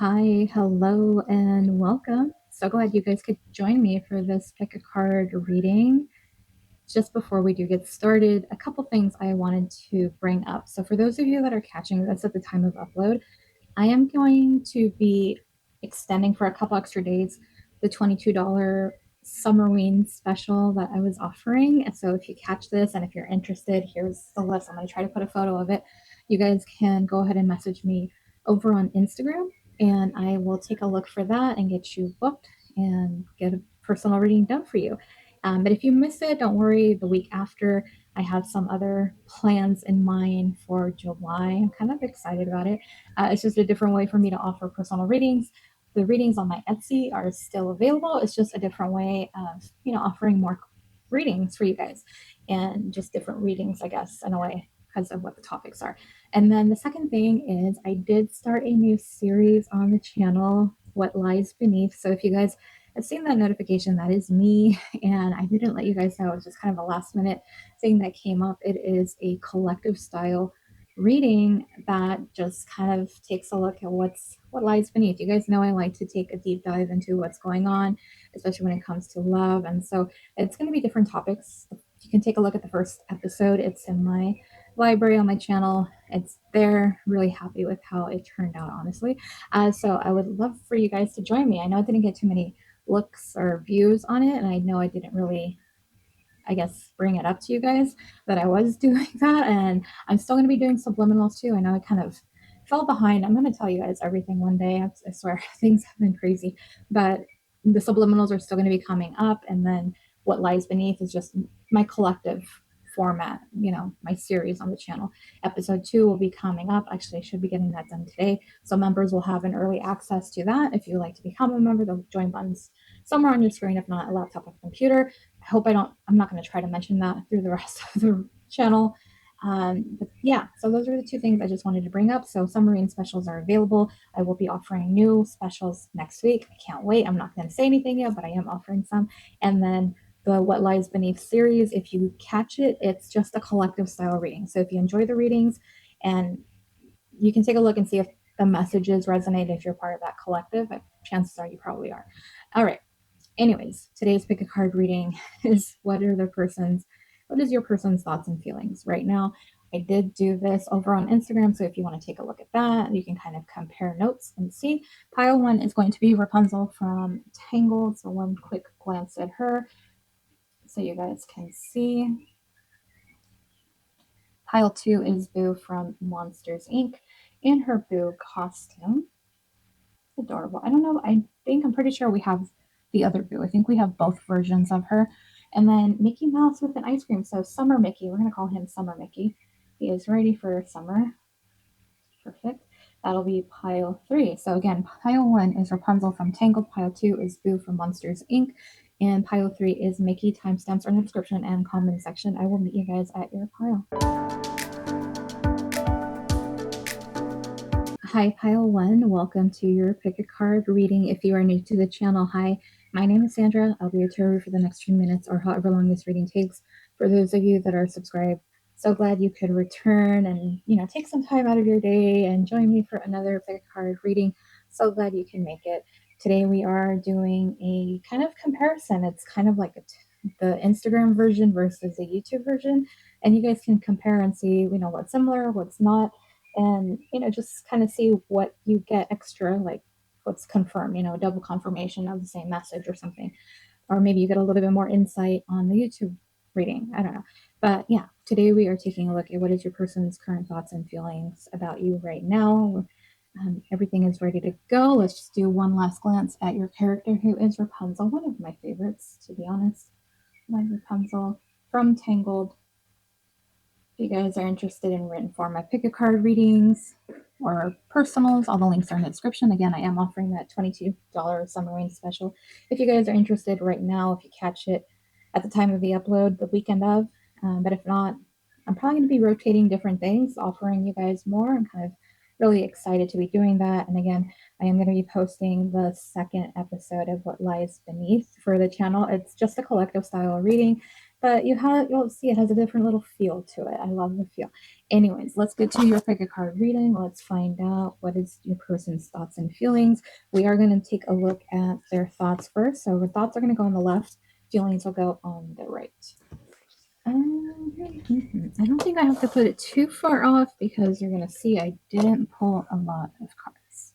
Hi, hello, and welcome. So glad you guys could join me for this pick a card reading. Just before we do get started, a couple things I wanted to bring up. So, for those of you that are catching this at the time of upload, I am going to be extending for a couple extra days the $22 Summerween special that I was offering. And so if you catch this and if you're interested, here's the list. I'm going to try to put a photo of it. You guys can go ahead and message me over on Instagram and I will take a look for that and get you booked and get a personal reading done for you. But if you miss it, don't worry. The week after, I have some other plans in mind for July. I'm kind of excited about it. It's just a different way for me to offer personal readings. The readings on my Etsy are still available. It's just a different way of, offering more readings for you guys and just different readings, I guess, in a way because of what the topics are. And then the second thing is I did start a new series on the channel, What Lies Beneath. So if you guys have seen that notification, that is me. And I didn't let you guys know. It was just kind of a last minute thing that came up. It is a collective style reading that just kind of takes a look at what lies beneath. You guys know I like to take a deep dive into what's going on, especially when it comes to love. And so it's going to be different topics. You can take a look at the first episode. It's in my library on my channel. It's there. Really happy with how it turned out, honestly. So I would love for you guys to join me. I know I didn't get too many looks or views on it, and I know I didn't really, I guess, bring it up to you guys that I was doing that. And I'm still going to be doing subliminals too. I know I kind of fell behind. I'm going to tell you guys everything one day. I swear things have been crazy, but the subliminals are still going to be coming up. And then what lies beneath is just my collective format, my series on the channel. Episode 2 will be coming up. Actually, I should be getting that done today. So members will have an early access to that. If you would like to become a member, the join button's somewhere on your screen, if not a laptop or computer. I hope I'm not going to try to mention that through the rest of the channel. But yeah, so those are the two things I just wanted to bring up. So submarine specials are available. I will be offering new specials next week. I can't wait. I'm not going to say anything yet, but I am offering some. And then the What Lies Beneath series, if you catch it, it's just a collective style reading. So if you enjoy the readings, and you can take a look and see if the messages resonate if you're part of that collective. Chances are you probably are. All right. Anyways, today's pick a card reading is what is your person's thoughts and feelings right now. I did do this over on Instagram, so if you want to take a look at that, you can kind of compare notes and see. Pile 1 is going to be Rapunzel from Tangled, so one quick glance at her so you guys can see. Pile 2 is Boo from Monsters Inc. in her Boo costume. Adorable. I don't know. I'm pretty sure we have the other Boo. I think we have both versions of her. And then Mickey Mouse with an ice cream. So Summer Mickey. We're going to call him Summer Mickey. He is ready for summer. Perfect. That'll be pile 3. So again, pile 1 is Rapunzel from Tangled. Pile 2 is Boo from Monsters Inc. And pile 3 is Mickey. Timestamps are in the description and comment section. I will meet you guys at your pile. Hi, Pile 1. Welcome to your pick a card reading. If you are new to the channel, hi, my name is Sandra. I'll be your tarot for the next few minutes or however long this reading takes. For those of you that are subscribed, so glad you could return and, take some time out of your day and join me for another pick a card reading. So glad you can make it. Today we are doing a kind of comparison. It's kind of like the Instagram version versus the YouTube version. And you guys can compare and see, what's similar, what's not, and just kind of see what you get extra, like what's confirmed, double confirmation of the same message or something, or maybe you get a little bit more insight on the YouTube reading. I don't know, but yeah, today we are taking a look at what is your person's current thoughts and feelings about you right now. Everything is ready to go. Let's just do one last glance at your character, who is Rapunzel, one of my favorites, to be honest. My Rapunzel from Tangled. If you guys are interested in written format pick a card readings or personals, all the links are in the description. Again, I am offering that $22 summer rain special. If you guys are interested right now, if you catch it at the time of the upload, the weekend of, but if not, I'm probably going to be rotating different things, offering you guys more. I'm kind of really excited to be doing that. And again, I am going to be posting the second episode of What Lies Beneath for the channel. It's just a collective style reading, but you'll see it has a different little feel to it. I love the feel. Anyways, let's get to your pick a card reading. Let's find out what is your person's thoughts and feelings. We are going to take a look at their thoughts first. So the thoughts are going to go on the left, feelings will go on the right. I don't think I have to put it too far off because you're going to see I didn't pull a lot of cards.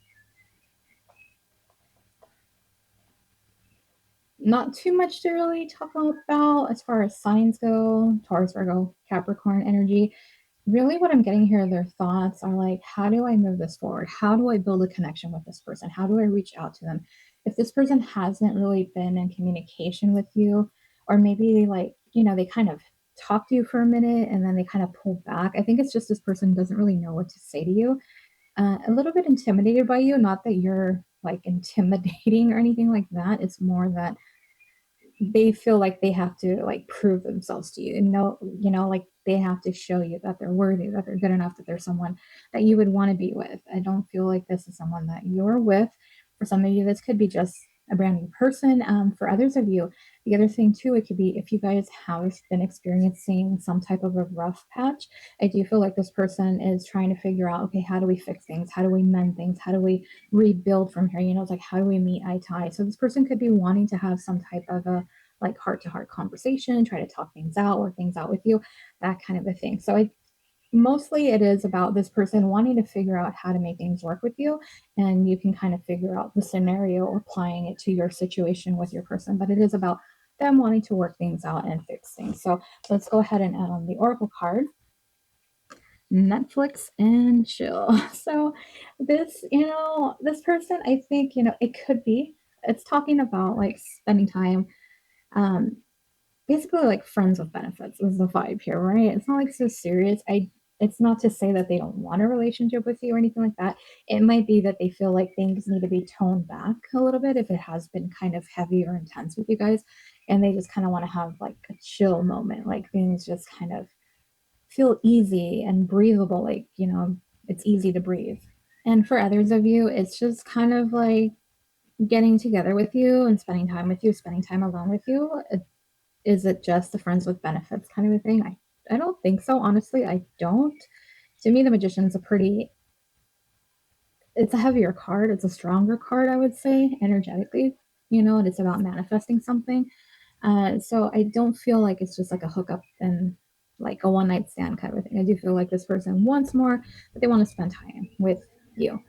Not too much to really talk about as far as signs go. Taurus, Virgo, Capricorn energy. Really what I'm getting here, their thoughts are like, how do I move this forward? How do I build a connection with this person? How do I reach out to them? If this person hasn't really been in communication with you, or maybe like, they kind of talk to you for a minute and then they kind of pull back. I think it's just this person doesn't really know what to say to you. A little bit intimidated by you, not that you're like intimidating or anything like that. It's more that they feel like they have to like prove themselves to you and like they have to show you that they're worthy, that they're good enough, that they're someone that you would want to be with. I don't feel like this is someone that you're with. For some of you, this could be just a brand new person. For others of you, the other thing too, it could be if you guys have been experiencing some type of a rough patch. I do feel like this person is trying to figure out, okay, how do we fix things? How do we mend things? How do we rebuild from here? It's like, how do we meet eye to eye? So this person could be wanting to have some type of a like heart to heart conversation, try to talk things out, work things out with you, that kind of a thing. So mostly it is about this person wanting to figure out how to make things work with you, and you can kind of figure out the scenario or applying it to your situation with your person, but it is about them wanting to work things out and fix things. So let's go ahead and add on the oracle card. Netflix and chill. So this person, I think, it could be, it's talking about like spending time, um, basically like friends with benefits is the vibe here, right? It's not like so serious. It's not to say that they don't want a relationship with you or anything like that. It might be that they feel like things need to be toned back a little bit if it has been kind of heavy or intense with you guys, and they just kind of want to have like a chill moment, like things just kind of feel easy and breathable, like, it's easy to breathe. And for others of you, it's just kind of like getting together with you and spending time with you, spending time alone with you. Is it just the friends with benefits kind of a thing? I don't think so. Honestly, I don't. To me, the magician's it's a heavier card. It's a stronger card, I would say, energetically, and it's about manifesting something. So I don't feel like it's just like a hookup and like a one night stand kind of a thing. I do feel like this person wants more, but they want to spend time with you.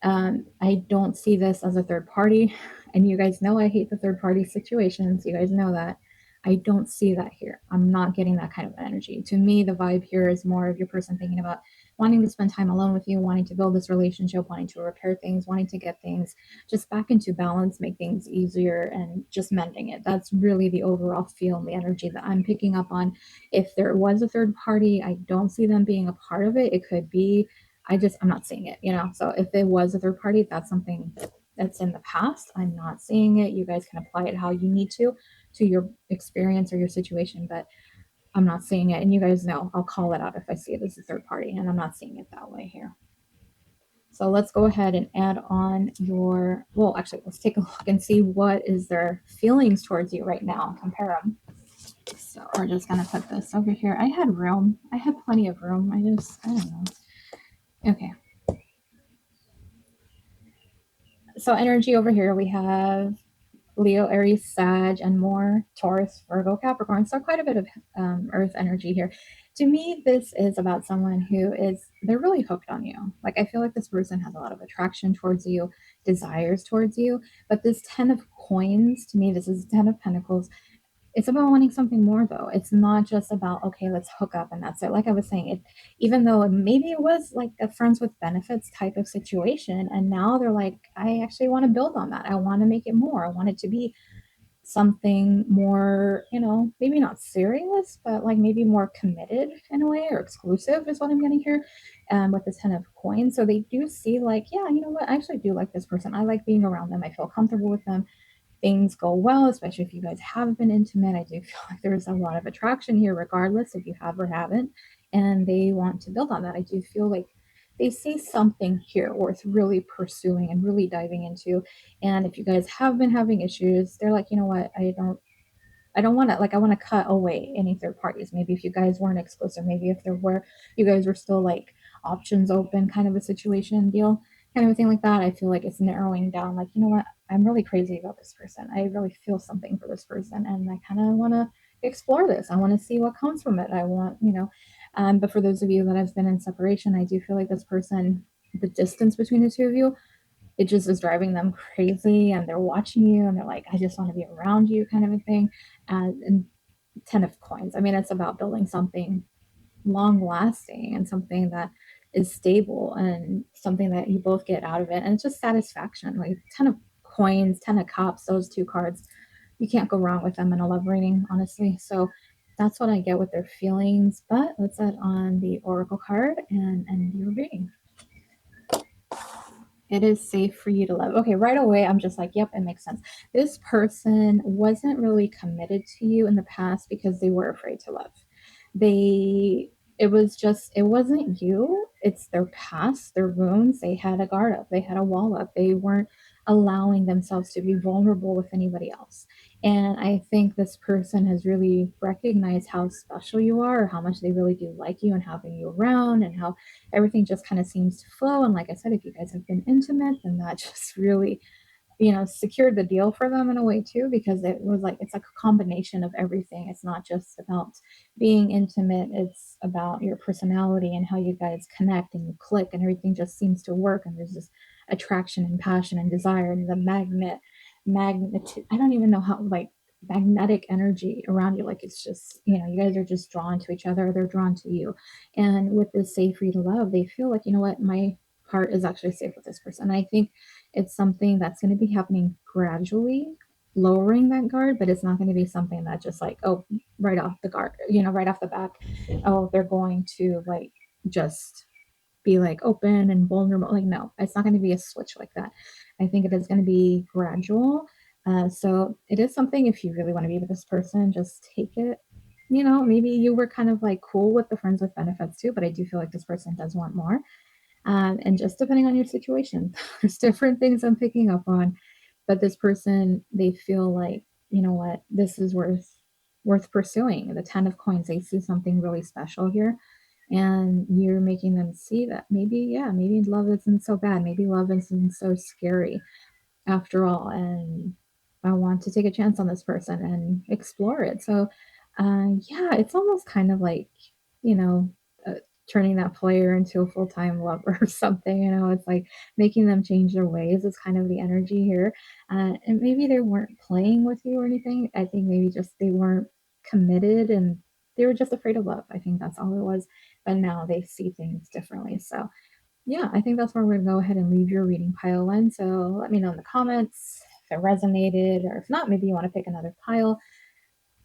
I don't see this as a third party. And you guys know I hate the third party situations. You guys know that. I don't see that here. I'm not getting that kind of energy. To me, the vibe here is more of your person thinking about wanting to spend time alone with you, wanting to build this relationship, wanting to repair things, wanting to get things just back into balance, make things easier, and just mending it. That's really the overall feel and the energy that I'm picking up on. If there was a third party, I don't see them being a part of it. It could be I'm not seeing it. So if it was a third party, that's something that's in the past. I'm not seeing it. You guys can apply it how you need to your experience or your situation, but I'm not seeing it. And you guys know I'll call it out if I see it as a third party, and I'm not seeing it that way here. So let's go ahead and add on actually, let's take a look and see what is their feelings towards you right now. Compare them. So we're just going to put this over here. I had room. I had plenty of room. I don't know. Okay. So energy over here, we have Leo, Aries, Sag, and more Taurus, Virgo, Capricorn. So quite a bit of Earth energy here. To me, this is about someone they're really hooked on you. Like, I feel like this person has a lot of attraction towards you, desires towards you. But this 10 of coins, to me, this is 10 of pentacles. It's about wanting something more, though. It's not just about, okay, let's hook up and that's it. Like I was saying, even though maybe it was like a friends with benefits type of situation, and now they're like, I actually want to build on that. I want to make it more. I want it to be something more, maybe not serious, but like maybe more committed in a way, or exclusive is what I'm getting here, with this 10 of coins. So they do see like, yeah, you know what? I actually do like this person. I like being around them. I feel comfortable with them. Things go well, especially if you guys have been intimate. I do feel like there's a lot of attraction here, regardless if you have or haven't, and they want to build on that. I do feel like they see something here worth really pursuing and really diving into. And if you guys have been having issues, they're like, you know what, I don't want to like I want to cut away any third parties. Maybe if you guys weren't exclusive, maybe if there were you guys were still like options open kind of a situation deal, kind of a thing like that. I feel like it's narrowing down like, you know what, I'm really crazy about this person. I really feel something for this person and I kind of want to explore this. I want to see what comes from it. I want, but for those of you that have been in separation, I do feel like this person, the distance between the two of you, it just is driving them crazy and they're watching you and they're like, I just want to be around you kind of a thing. And 10 of coins. I mean, it's about building something long lasting and something that is stable and something that you both get out of it. And it's just satisfaction. Like 10 of coins, 10 of cups, those two cards, you can't go wrong with them in a love reading, honestly. So that's what I get with their feelings. But let's add on the oracle card and end your reading. It is safe for you to love. Okay, right away, I'm just like, yep, it makes sense. This person wasn't really committed to you in the past because they were afraid to love. They, it wasn't you, it's their past, their wounds. They had a guard up, they had a wall up, they weren't allowing themselves to be vulnerable with anybody else. And I think this person has really recognized how special you are, or how much they really do like you and having you around, and how everything just kind of seems to flow. And like I said, if you guys have been intimate, then that just really, secured the deal for them in a way too, because it was like it's like a combination of everything. It's not just about being intimate, it's about your personality and how you guys connect and you click and everything just seems to work. And there's this attraction and passion and desire and the I don't even know how, like, magnetic energy around you. Like it's just, you guys are just drawn to each other, they're drawn to you. And with this safe free to love, they feel like, you know what, my heart is actually safe with this person. And I think it's something that's going to be happening gradually, lowering that guard, but it's not going to be something that just like, oh, right off the guard, right off the back, oh, they're going to like just be like open and vulnerable. Like, no, it's not going to be a switch like that. I think it is going to be gradual. So it is something, if you really want to be with this person, just take it. Maybe you were kind of like cool with the friends with benefits too, but I do feel like this person does want more. And just depending on your situation, there's different things I'm picking up on. But this person, they feel like, you know what, this is worth pursuing. The 10 of coins, they see something really special here. And you're making them see that maybe, yeah, maybe love isn't so bad. Maybe love isn't so scary after all. And I want to take a chance on this person and explore it. So, yeah, it's almost kind of like, you know, uh, turning that player into a full time lover or something. It's like making them change their ways is kind of the energy here. And maybe they weren't playing with you or anything. I think maybe just they weren't committed and they were just afraid of love. I think that's all it was. But now they see things differently. So, yeah, I think that's where we're gonna go ahead and leave your reading pile one. So let me know in the comments if it resonated, or if not, maybe you want to pick another pile.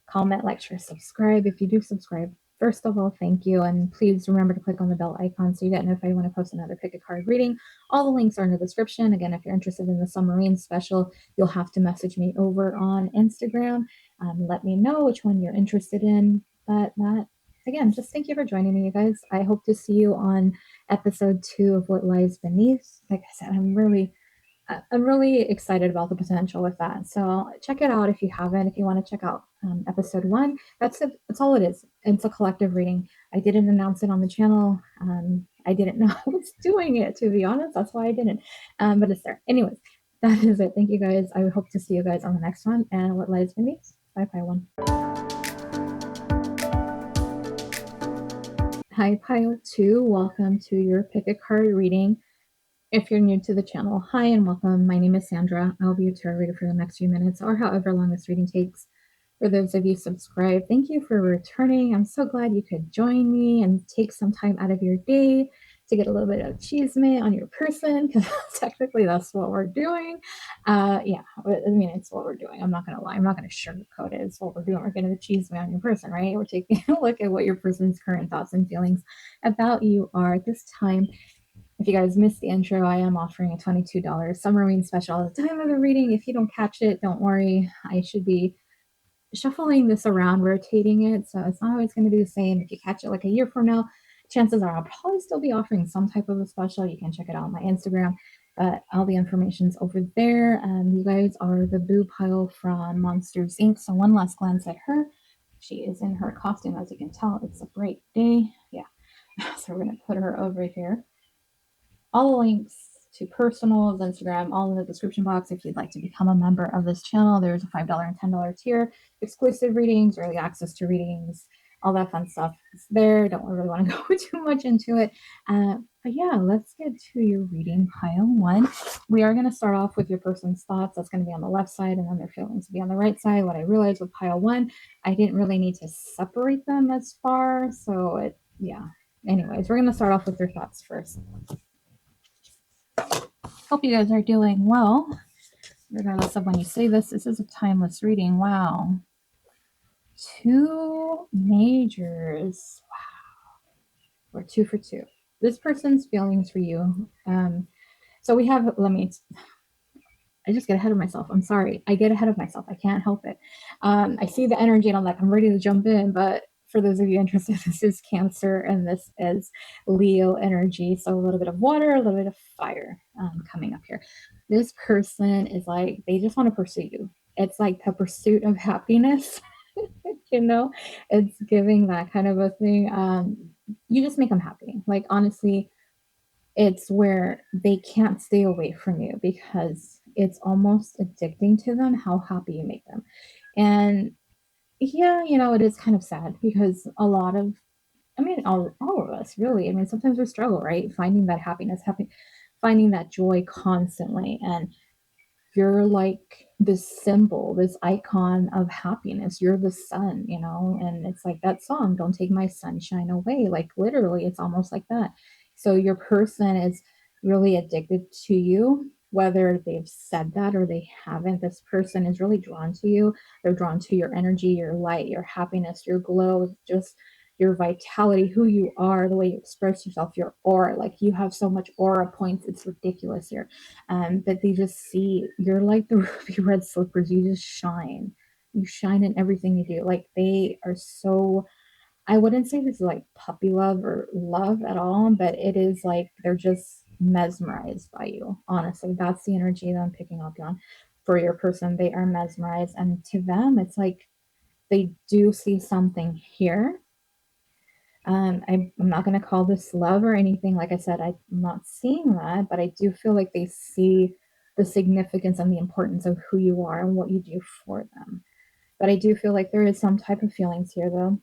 Comment, like, share, subscribe. If you do subscribe, first of all, thank you. And please remember to click on the bell icon so you get notified when I post another pick a card reading. All the links are in the description. Again, if you're interested in the submarine special, you'll have to message me over on Instagram. Let me know which one you're interested in. But that, again, just thank you for joining me, you guys. I hope to see you on episode 2 of What Lies Beneath. Like I said, I'm really excited about the potential with that. So check it out if you haven't. If you want to check out episode 1, that's it. That's all it is. It's a collective reading. I didn't announce it on the channel. I didn't know I was doing it, to be honest. That's why I didn't. But it's there. Anyways, that is it. Thank you guys. I hope to see you guys on the next one. And What Lies Beneath. Bye, Pile 1. Hi, Pile 2. Welcome to your pick a card reading. If you're new to the channel, hi and welcome. My name is Sandra. I'll be your tarot reader for the next few minutes or however long this reading takes. For those of you subscribed, thank you for returning. I'm so glad you could join me and take some time out of your day to get a little bit of chisme on your person, because technically that's what we're doing. Yeah, I mean, it's what we're doing. I'm not going to lie. I'm not going to sugarcoat it. It's what we're doing. We're getting the chisme on your person, right? We're taking a look at what your person's current thoughts and feelings about you are at this time. If you guys missed the intro, I am offering a $22 summer reading special at the time of the reading. If you don't catch it, don't worry. I should be shuffling this around, rotating it, so it's not always going to be the same. If you catch it like a year from now, chances are I'll probably still be offering some type of a special. You can check it out on my Instagram. but all the information's over there. You guys are the boo pile from Monsters Inc. So one last glance at her. She is in her costume, as you can tell. It's a bright day. Yeah. So we're going to put her over here. All the links to personals, Instagram, all in the description box. If you'd like to become a member of this channel, there's a $5 and $10 tier, exclusive readings, early access to readings, all that fun stuff is there. Don't really want to go too much into it. But yeah, let's get to your reading pile one. We are going to start off with your person's thoughts. That's going to be on the left side, and then their feelings will be on the right side. What I realized with pile one, I didn't really need to separate them as far. So yeah. Anyways, we're going to start off with your thoughts first. Hope you guys are doing well. Regardless of when you say this, this is a timeless reading. Wow. 2 majors. Wow. We're 2 for 2. This person's feelings for you. So we have, I just get ahead of myself. I'm sorry. I get ahead of myself. I can't help it. I see the energy and I'm like, I'm ready to jump in. But for those of you interested, this is Cancer and this is Leo energy. So a little bit of water, a little bit of fire coming up here. This person is like, they just want to pursue you. It's like the pursuit of happiness. you know, it's giving that kind of a thing. You just make them happy. Like, honestly, it's where they can't stay away from you because it's almost addicting to them how happy you make them. And yeah, it is kind of sad because a lot of, I mean, all of us really, I mean, sometimes we struggle, right? Finding that happiness, finding that joy constantly. And you're like this symbol, this icon of happiness. You're the sun, and it's like that song, Don't Take My Sunshine Away. Like literally, it's almost like that. So your person is really addicted to you, whether they've said that or they haven't. This person is really drawn to you. They're drawn to your energy, your light, your happiness, your glow, just your vitality, who you are, the way you express yourself, your aura. Like you have so much aura points, it's ridiculous here. But they just see you're like the ruby red slippers. You just shine. You shine in everything you do. Like they are so. I wouldn't say this is like puppy love or love at all, but it is like they're just mesmerized by you. Honestly, that's the energy that I'm picking up on for your person. They are mesmerized, and to them, it's like they do see something here. I'm not going to call this love or anything. Like I said, I'm not seeing that, but I do feel like they see the significance and the importance of who you are and what you do for them. But I do feel like there is some type of feelings here, though.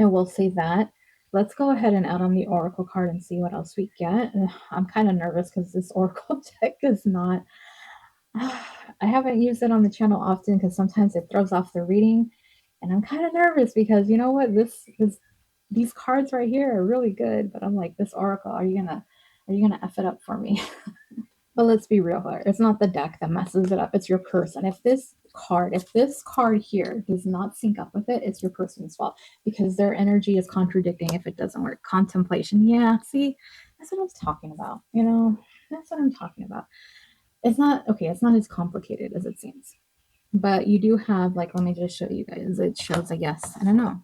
I will say that. Let's go ahead and add on the Oracle card and see what else we get. I'm kind of nervous because this Oracle deck is not. I haven't used it on the channel often because sometimes it throws off the reading, and I'm kind of nervous because you know what, these cards right here are really good, but I'm like, this Oracle, are you gonna f it up for me? But let's be real here. It's not the deck that messes it up. It's your person. If this card here does not sync up with it, it's your person's fault because their energy is contradicting if it doesn't work. Contemplation. Yeah, see, that's what I was talking about. That's what I'm talking about. It's not okay. It's not as complicated as it seems. But you do have, like, let me just show you guys. It shows a yes and a no.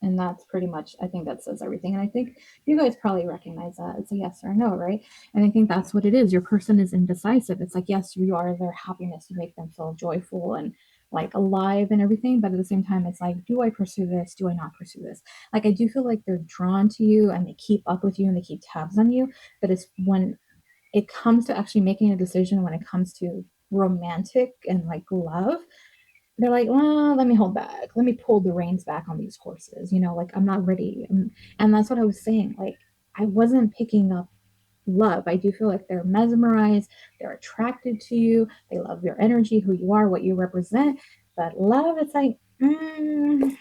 And that's pretty much, I think that says everything. And I think you guys probably recognize that. It's a yes or a no, right? And I think that's what it is. Your person is indecisive. It's like, yes, you are their happiness. You make them feel joyful and like alive and everything. But at the same time, it's like, do I pursue this? Do I not pursue this? Like, I do feel like they're drawn to you and they keep up with you and they keep tabs on you. But it's when it comes to actually making a decision, when it comes to romantic and like love, they're like, well, let me hold back. Let me pull the reins back on these horses. Like I'm not ready. And that's what I was saying. Like I wasn't picking up love. I do feel like they're mesmerized. They're attracted to you. They love your energy, who you are, what you represent. But love, it's like, I'm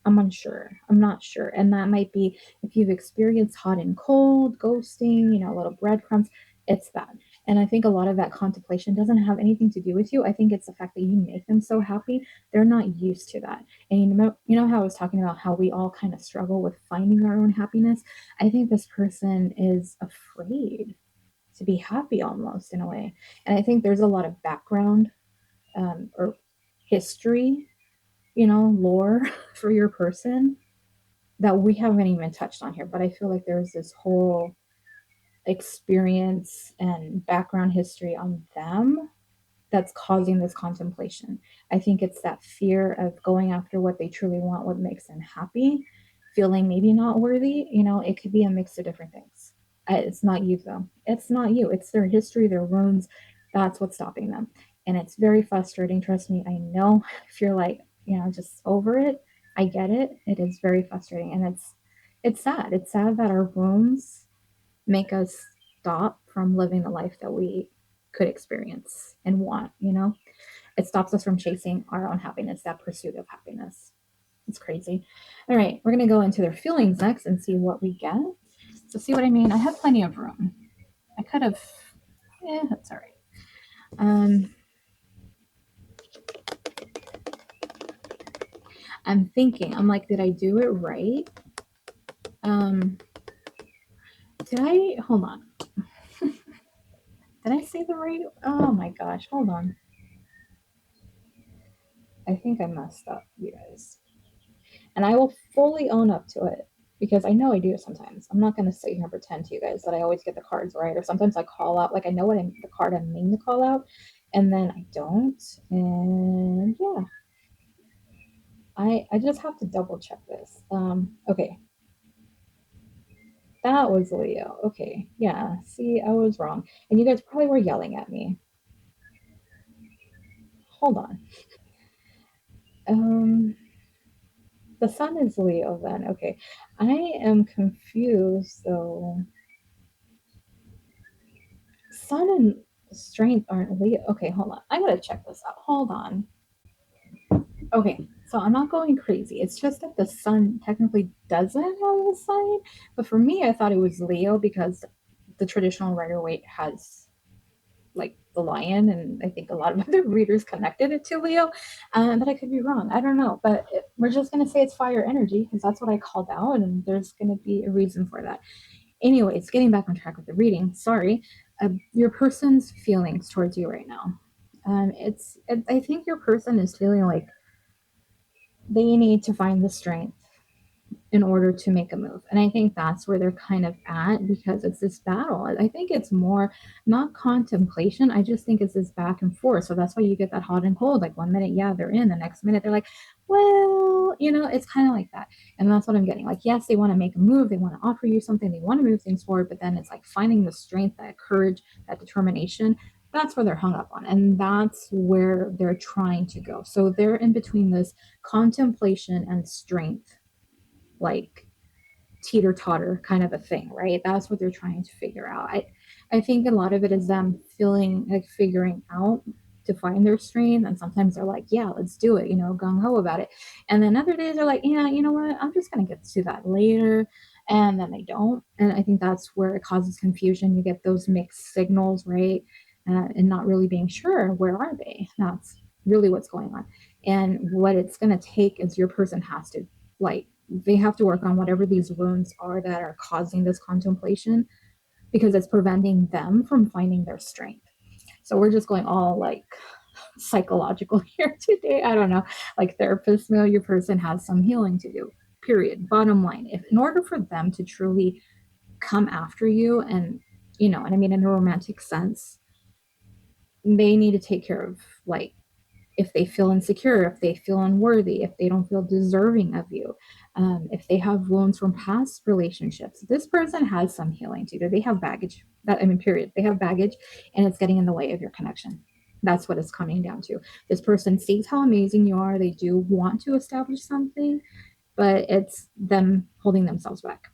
unsure. I'm not sure. And that might be if you've experienced hot and cold, ghosting, little breadcrumbs, it's that. And I think a lot of that contemplation doesn't have anything to do with you. I think it's the fact that you make them so happy. They're not used to that. And you know how I was talking about how we all kind of struggle with finding our own happiness? I think this person is afraid to be happy almost in a way. And I think there's a lot of background or history, lore for your person that we haven't even touched on here. But I feel like there's this whole experience and background history on them that's causing this contemplation. I think it's that fear of going after what they truly want, what makes them happy, feeling maybe not worthy. It could be a mix of different things. It's not you, though. It's not you. It's their history, their wounds. That's what's stopping them. And it's very frustrating. Trust me, I know if you're like, just over it. I get it. It is very frustrating. And it's sad. It's sad that our wounds make us stop from living the life that we could experience and want. It stops us from chasing our own happiness, that pursuit of happiness. It's crazy. All right, we're going to go into their feelings next and see what we get. So, see what I mean? I have plenty of room. I could have, that's all right. I'm thinking, I'm like, did I do it right? Did I, hold on. Did I say the right? Oh my gosh, hold on. I think I messed up, you guys. And I will fully own up to it because I know I do sometimes. I'm not going to sit here and pretend to you guys that I always get the cards right. Or sometimes I call out, like I know the card I mean to call out, and then I don't. And yeah, I just have to double check this. Okay. That was Leo. Okay. Yeah. See, I was wrong. And you guys probably were yelling at me. Hold on. The sun is Leo then. Okay. I am confused though. Sun and strength aren't Leo. Okay, hold on. I gotta check this out. Hold on. Okay, so I'm not going crazy. It's just that the sun technically doesn't have a sign, but for me, I thought it was Leo because the traditional Rider Waite has like the lion, and I think a lot of other readers connected it to Leo. But I could be wrong. I don't know. But we're just gonna say it's fire energy because that's what I called out, and there's gonna be a reason for that. Anyways, getting back on track with the reading. Sorry, your person's feelings towards you right now. I think your person is feeling like they need to find the strength in order to make a move. And I think that's where they're kind of at because it's this battle. I think it's more not contemplation. I just think it's this back and forth. So that's why you get that hot and cold. Like one minute, yeah, they're in. The next minute, they're like, well, it's kind of like that. And that's what I'm getting. Like, yes, they want to make a move. They want to offer you something. They want to move things forward. But then it's like finding the strength, that courage, that determination. That's where they're hung up on. And that's where they're trying to go. So they're in between this contemplation and strength, like teeter totter kind of a thing, right? That's what they're trying to figure out. I think a lot of it is them feeling like figuring out to find their strength, and sometimes they're like, yeah, let's do it, gung ho about it, and then other days they're like, yeah, you know what, I'm just gonna get to that later, and then they don't, and I think that's where it causes confusion. You get those mixed signals, right? And not really being sure where are they. That's really what's going on, and what it's gonna take is your person has to like they have to work on whatever these wounds are that are causing this contemplation because it's preventing them from finding their strength. So we're just going all like psychological here today. I don't know. Like therapist, your person has some healing to do. Period. Bottom line, if in order for them to truly come after you and I mean in a romantic sense, they need to take care of like if they feel insecure, if they feel unworthy, if they don't feel deserving of you, if they have wounds from past relationships, this person has some healing to do. They have baggage. Period. They have baggage, and it's getting in the way of your connection. That's what it's coming down to. This person sees how amazing you are. They do want to establish something, but it's them holding themselves back.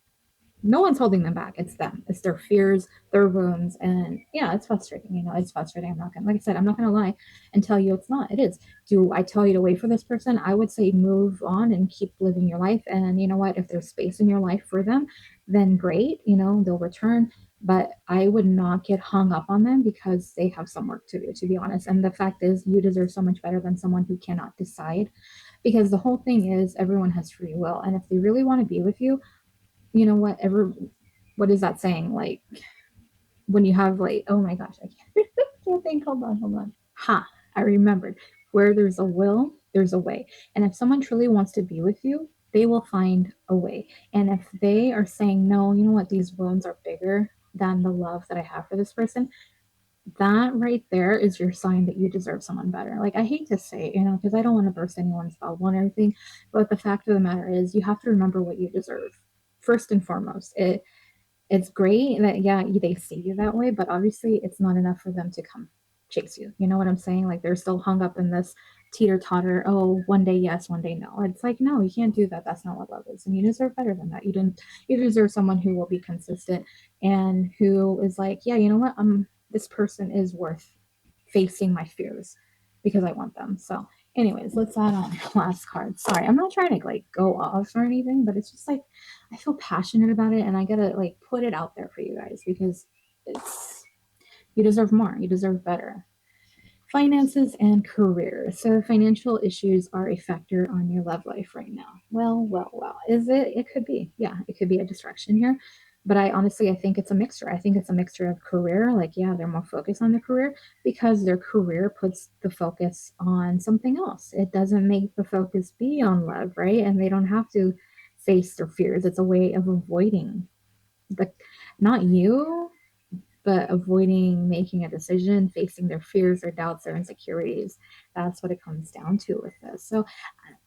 No one's holding them back. It's them. It's their fears, their wounds, and yeah, it's frustrating. It's frustrating. I'm not gonna, like I said, I'm not gonna lie and tell you it's not. It is. Do I tell you to wait for this person? I would say move on and keep living your life. And you know what? If there's space in your life for them, then great. They'll return. But I would not get hung up on them because they have some work to do, to be honest. And the fact is, you deserve so much better than someone who cannot decide. Because the whole thing is, everyone has free will, and if they really want to be with you, you know what ever what is that saying, like when you have like, oh my gosh, I can't think, hold on, I remembered, where there's a will there's a way, and if someone truly wants to be with you, they will find a way. And if they are saying no, you know what, these wounds are bigger than the love that I have for this person, that right there is your sign that you deserve someone better. Like, I hate to say it, because I don't want to burst anyone's bubble and everything, but the fact of the matter is, you have to remember what you deserve first and foremost. It's great that, yeah, they see you that way, but obviously it's not enough for them to come chase you. You know what I'm saying? Like, they're still hung up in this teeter totter. Oh, one day yes, one day no. It's like, no, you can't do that. That's not what love is, and you deserve better than that. You deserve someone who will be consistent and who is like, yeah, you know what, this person is worth facing my fears because I want them. So anyways, let's add on the last card. Sorry, I'm not trying to like go off or anything, but it's just like I feel passionate about it and I gotta like put it out there for you guys because it's you deserve more, you deserve better. Finances and career. So financial issues are a factor on your love life right now. Well. Is it? It could be. Yeah, it could be a distraction here. But I think it's a mixture. I think it's a mixture of career. Like, yeah, they're more focused on their career because their career puts the focus on something else. It doesn't make the focus be on love, right? And they don't have to face their fears. It's a way of avoiding the, not you, but avoiding making a decision, facing their fears, their doubts, their insecurities. That's what it comes down to with this. So,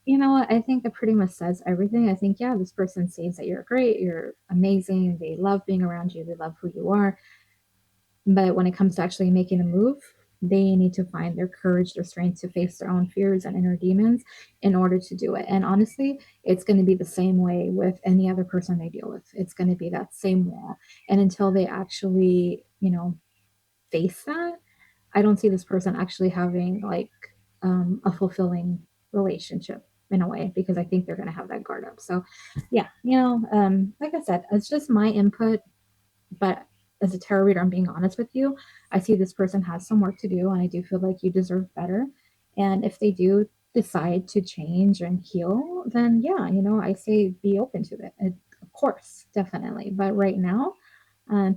you know what? I think that pretty much says everything. I think, yeah, this person sees that you're great, you're amazing, they love being around you, they love who you are. But when it comes to actually making a move, they need to find their courage, their strength to face their own fears and inner demons in order to do it. And honestly, it's going to be the same way with any other person they deal with. It's going to be that same wall. And until they actually, face that, I don't see this person actually having like a fulfilling relationship in a way because I think they're going to have that guard up. So, yeah, like I said, it's just my input, but as a tarot reader, I'm being honest with you. I see this person has some work to do, and I do feel like you deserve better. And if they do decide to change and heal, then yeah, I say be open to it. Of course, definitely. But right now,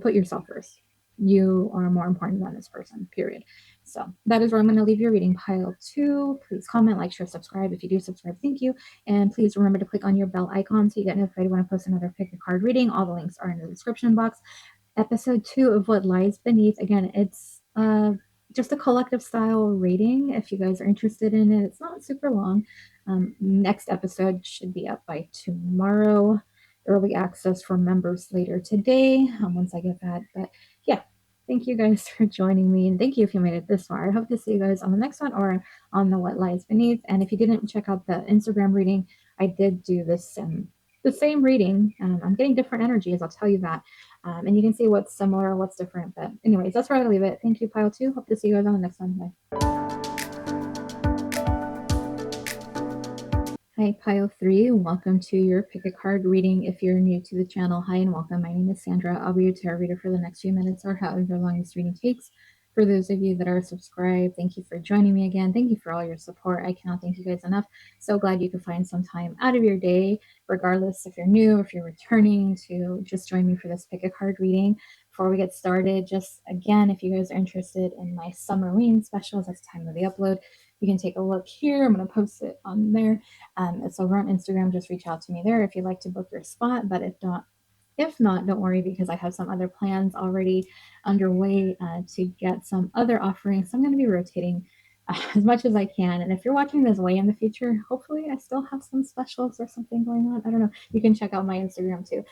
put yourself first. You are more important than this person, period. So that is where I'm going to leave your reading pile two. Please comment, like, share, subscribe. If you do subscribe, thank you. And please remember to click on your bell icon so you get notified when I post another pick a card reading. All the links are in the description box. Episode 2 of What Lies Beneath. Again, it's just a collective style rating. If you guys are interested in it, it's not super long. Next episode should be up by tomorrow. Early access for members later today once I get that. But yeah, thank you guys for joining me. And thank you if you made it this far. I hope to see you guys on the next one or on the What Lies Beneath. And if you didn't check out the Instagram reading, I did do this the same reading. I'm getting different energies, I'll tell you that. And you can see what's similar, what's different. But anyways, that's where I leave it. Thank you, Pile 2. Hope to see you guys on the next one. Bye. Hi, Pile 3. Welcome to your pick a card reading. If you're new to the channel, hi and welcome. My name is Sandra. I'll be your tarot reader for the next few minutes or however long this reading takes. For those of you that are subscribed, thank you for joining me again. Thank you for all your support. I cannot thank you guys enough. So glad you could find some time out of your day, regardless if you're new, if you're returning, to just join me for this pick a card reading. Before we get started, just again, if you guys are interested in my Summerween specials, that's the time of the upload. You can take a look here. I'm going to post it on there. It's over on Instagram. Just reach out to me there if you'd like to book your spot. But if not, don't worry because I have some other plans already underway to get some other offerings. So I'm going to be rotating as much as I can. And if you're watching this way in the future, hopefully I still have some specials or something going on. I don't know. You can check out my Instagram too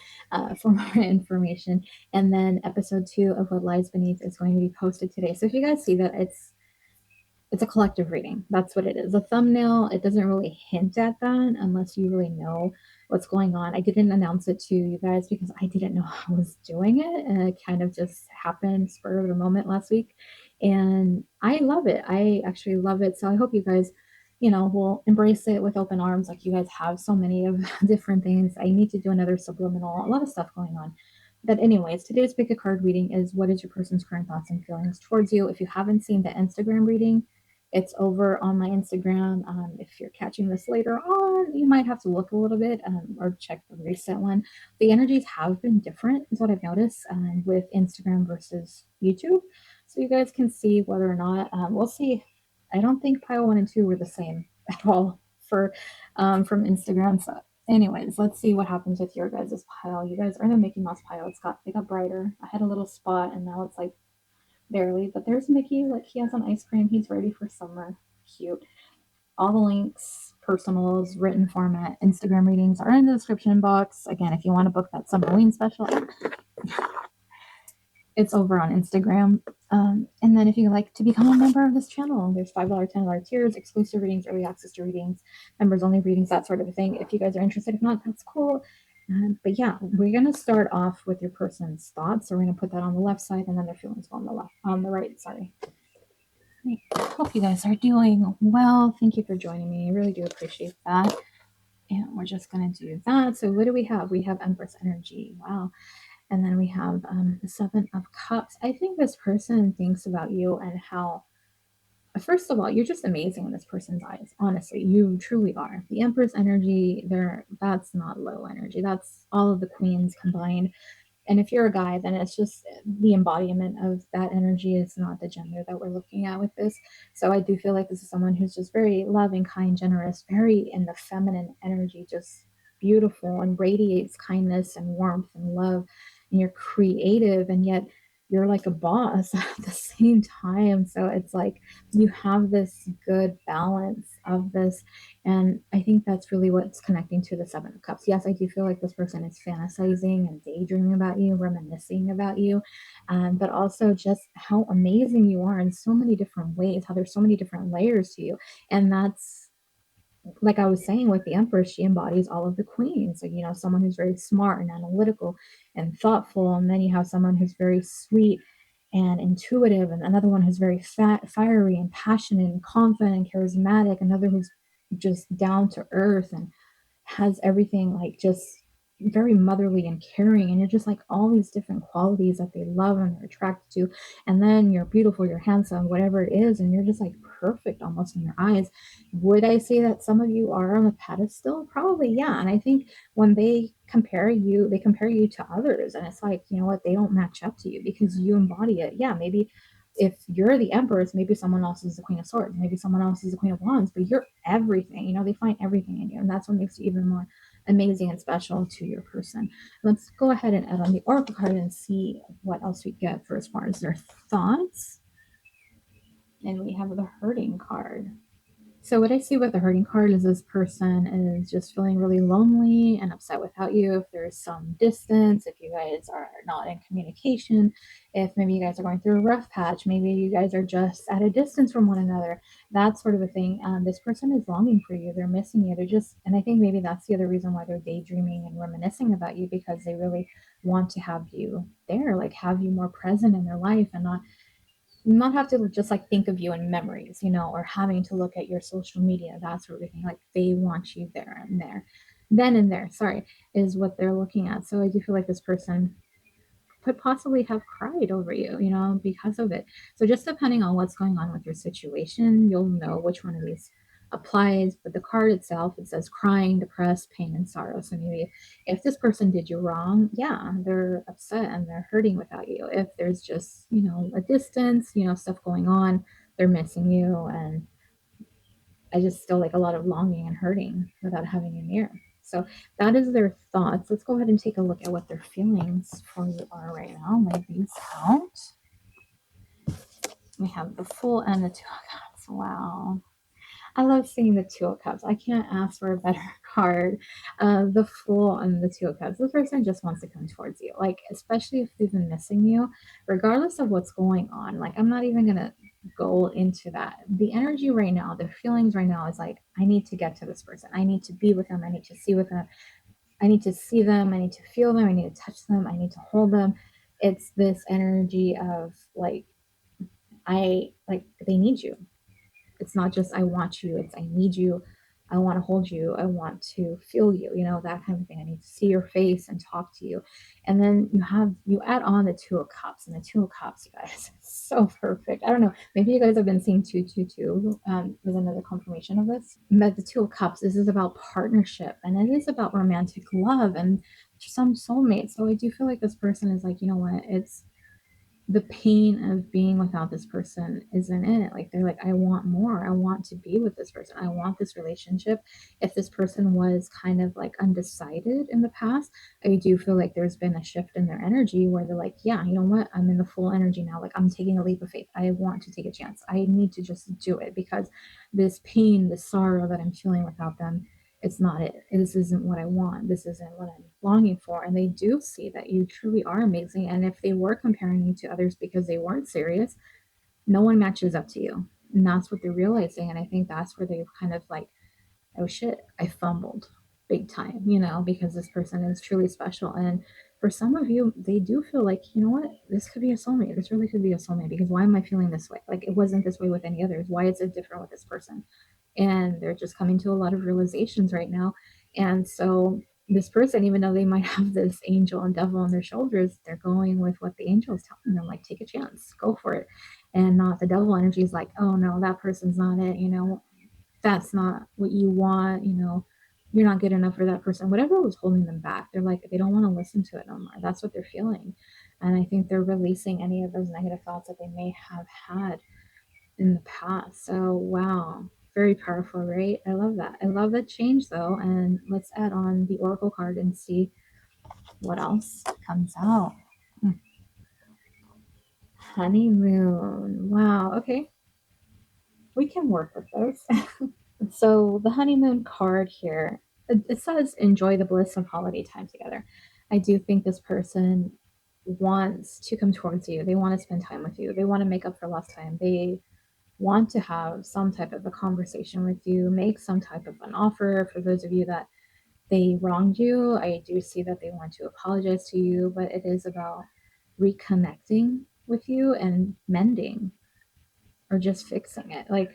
for more information. And then episode 2 of What Lies Beneath is going to be posted today. So if you guys see that, it's a collective reading. That's what it is. The thumbnail, it doesn't really hint at that unless you really know what's going on. I didn't announce it to you guys because I didn't know I was doing it. And it kind of just happened spur of the moment last week. And I love it. I actually love it. So I hope you guys, will embrace it with open arms like you guys have so many of different things. I need to do another subliminal, a lot of stuff going on. But anyways, today's pick a card reading is what is your person's current thoughts and feelings towards you. If you haven't seen the Instagram reading, it's over on my Instagram. If you're catching this later on, you might have to look a little bit or check the recent one. The energies have been different, is what I've noticed with Instagram versus YouTube. So you guys can see whether or not, we'll see. I don't think pile 1 and 2 were the same at all for from Instagram. So Anyways, let's see what happens with your guys' pile. You guys are in the Mickey Mouse pile. It got brighter. I had a little spot and now it's like barely, but there's Mickey. Like he has an ice cream. He's ready for summer. Cute. All the links, personals, written format, Instagram readings are in the description box. Again, if you want to book that Halloween special, it's over on Instagram. And then if you'd like to become a member of this channel, there's $5, $10 tiers, exclusive readings, early access to readings, members only readings, that sort of a thing. If you guys are interested, if not, that's cool. But yeah, we're gonna start off with your person's thoughts. So we're gonna put that on the left side, and then their feelings go on the right. Sorry. I hope you guys are doing well. Thank you for joining me. I really do appreciate that. And we're just gonna do that. So what do we have? We have Empress energy. Wow. And then we have the Seven of Cups. I think this person thinks about you and how, first of all, you're just amazing in this person's eyes. Honestly, you truly are. The Empress energy, there, that's not low energy. That's all of the queens combined. And if you're a guy, then it's just the embodiment of that energy. It's not the gender that we're looking at with this. So I do feel like this is someone who's just very loving, kind, generous, very in the feminine energy, just beautiful and radiates kindness and warmth and love. And you're creative, and yet you're like a boss at the same time. So it's like you have this good balance of this. And I think that's really what's connecting to the Seven of Cups. Yes, I do feel like this person is fantasizing and daydreaming about you, reminiscing about you, but also just how amazing you are in so many different ways, how there's so many different layers to you. And that's, like I was saying with the Empress, she embodies all of the queens. So, someone who's very smart and analytical and thoughtful. And then you have someone who's very sweet and intuitive, and another one who's very fiery and passionate and confident and charismatic, another who's just down to earth and has everything like just very motherly and caring, and you're just like all these different qualities that they love and they're attracted to. And then you're beautiful, you're handsome, whatever it is, and you're just like perfect almost in their eyes. Would I say that some of you are on the pedestal? Probably, yeah. And I think when they compare you to others, and it's like, you know what, they don't match up to you because you embody it. Yeah, maybe if you're the Empress, maybe someone else is the Queen of Swords, maybe someone else is the Queen of Wands, but you're everything. They find everything in you, and that's what makes you even more amazing and special to your person. Let's go ahead and add on the Oracle card and see what else we get for as far as their thoughts. And we have the Hurting card. So what I see with the Hurting card is this person is just feeling really lonely and upset without you. If there's some distance, if you guys are not in communication, if maybe you guys are going through a rough patch, maybe you guys are just at a distance from one another, that sort of a thing. This person is longing for you. They're missing you. And I think maybe that's the other reason why they're daydreaming and reminiscing about you, because they really want to have you there, like have you more present in their life, and not have to just like think of you in memories, or having to look at your social media, that sort of thing. Like they want you there and there, then and there, sorry, is what they're looking at. So I do feel like this person could possibly have cried over you, because of it. So just depending on what's going on with your situation, you'll know which one of these applies. But the card itself, it says crying, depressed, pain, and sorrow. So maybe if this person did you wrong, yeah, they're upset and they're hurting without you. If there's just, a distance, stuff going on, they're missing you. And I just still like a lot of longing and hurting without having you near. So that is their thoughts. Let's go ahead and take a look at what their feelings for you are right now. Lay these out. We have the Fool and the Two of Cups. Wow. I love seeing the Two of Cups. I can't ask for a better card. The Fool and the Two of Cups. This person just wants to come towards you. Like, especially if they've been missing you, regardless of what's going on. Like, I'm not even going to go into that. The energy right now, the feelings right now is like, I need to get to this person. I need to be with them. I need to see with them. I need to see them. I need to feel them. I need to touch them. I need to hold them. It's this energy of like, they need you. It's not just I want you, it's I need you. I want to hold you. I want to feel you, that kind of thing. I need to see your face and talk to you. And then you add on the Two of Cups, and the Two of Cups, you guys, it's so perfect. I don't know. Maybe you guys have been seeing 222. There's another confirmation of this. But the Two of Cups, this is about partnership, and it is about romantic love and some soulmates. So I do feel like this person is like, you know what? the pain of being without this person isn't it. Like they're like, I want more. I want to be with this person. I want this relationship. If this person was kind of like undecided in the past, I do feel like there's been a shift in their energy where they're like, yeah, you know what? I'm in the full energy now. Like I'm taking a leap of faith. I want to take a chance. I need to just do it because this pain, the sorrow that I'm feeling without them, it's not it. This isn't what I want. This isn't what I'm longing for. And they do see that you truly are amazing. And if they were comparing you to others because they weren't serious, no one matches up to you. And that's what they're realizing. And I think that's where they've kind of like, oh shit, I fumbled big time, because this person is truly special. And for some of you, they do feel like, you know what, this could be a soulmate. This really could be a soulmate because why am I feeling this way? Like it wasn't this way with any others. Why is it different with this person? And they're just coming to a lot of realizations right now. And so this person, even though they might have this angel and devil on their shoulders, they're going with what the angel is telling them, like take a chance, go for it. And not the devil energy is like, oh no, that person's not it, that's not what you want, you're not good enough for that person. Whatever was holding them back, they're like, they don't want to listen to it no more. That's what they're feeling. And I think they're releasing any of those negative thoughts that they may have had in the past. So, wow, very powerful, right? I love that. I love that change though. And let's add on the Oracle card and see what else comes out. Hmm. Honeymoon. Wow. Okay. We can work with those. So the honeymoon card here, it says enjoy the bliss of holiday time together. I do think this person wants to come towards you. They want to spend time with you. They want to make up for lost time. They want to have some type of a conversation with you, make some type of an offer. For those of you that they wronged you, I do see that they want to apologize to you, but it is about reconnecting with you and mending or just fixing it. Like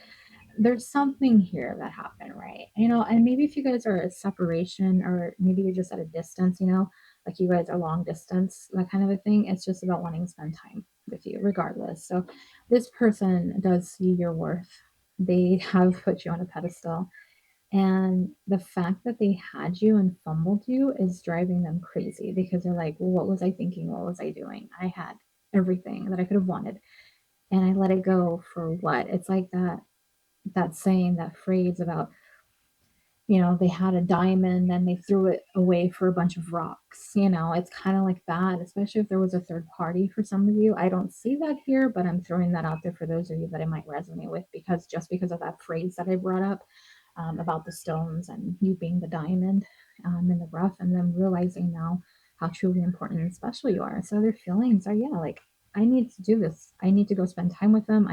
there's something here that happened, right? And maybe if you guys are a separation or maybe you're just at a distance, like you guys are long distance, that kind of a thing, it's just about wanting to spend time with you regardless. So this person does see your worth. They have put you on a pedestal. And the fact that they had you and fumbled you is driving them crazy because they're like, well, what was I thinking? What was I doing? I had everything that I could have wanted and I let it go for what? It's like that saying, that phrase about, they had a diamond and they threw it away for a bunch of rocks. It's kind of like that, especially if there was a third party for some of you. I don't see that here, but I'm throwing that out there for those of you that it might resonate with because of that phrase that I brought up about the stones and you being the diamond in the rough, and then realizing now how truly important and special you are. So their feelings are, yeah, like, I need to do this. I need to go spend time with them.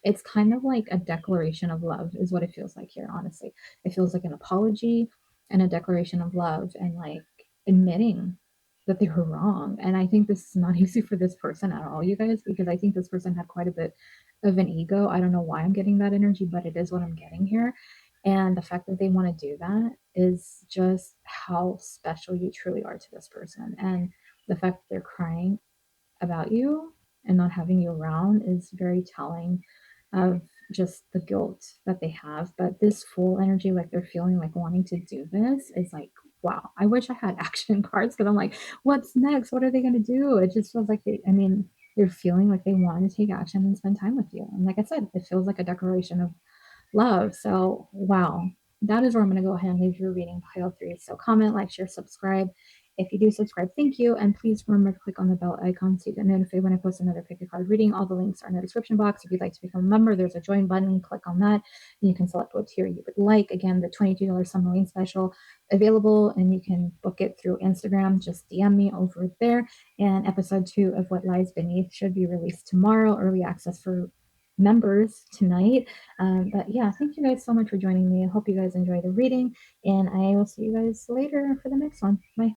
It's kind of like a declaration of love, is what it feels like here, honestly. It feels like an apology and a declaration of love and like admitting that they were wrong. And I think this is not easy for this person at all, you guys, because I think this person had quite a bit of an ego. I don't know why I'm getting that energy, but it is what I'm getting here. And the fact that they want to do that is just how special you truly are to this person. And the fact that they're crying about you and not having you around is very telling of just the guilt that they have. But this full energy, like they're feeling like wanting to do this, is like, wow, I wish I had action cards because I'm like, what's next? What are they going to do? It just feels like they're feeling like they want to take action and spend time with you. And like I said, it feels like a declaration of love. So, wow, that is where I'm going to go ahead and leave your reading pile 3. So, comment, like, share, subscribe. If you do subscribe, thank you. And please remember to click on the bell icon so you get notified when I post another pick a card reading. All the links are in the description box. If you'd like to become a member, there's a join button. Click on that. And you can select what tier you would like. Again, the $22 submarine special available, and you can book it through Instagram. Just DM me over there. And episode 2 of What Lies Beneath should be released tomorrow. Early access for members tonight. But yeah, thank you guys so much for joining me. I hope you guys enjoy the reading, and I will see you guys later for the next one. Bye.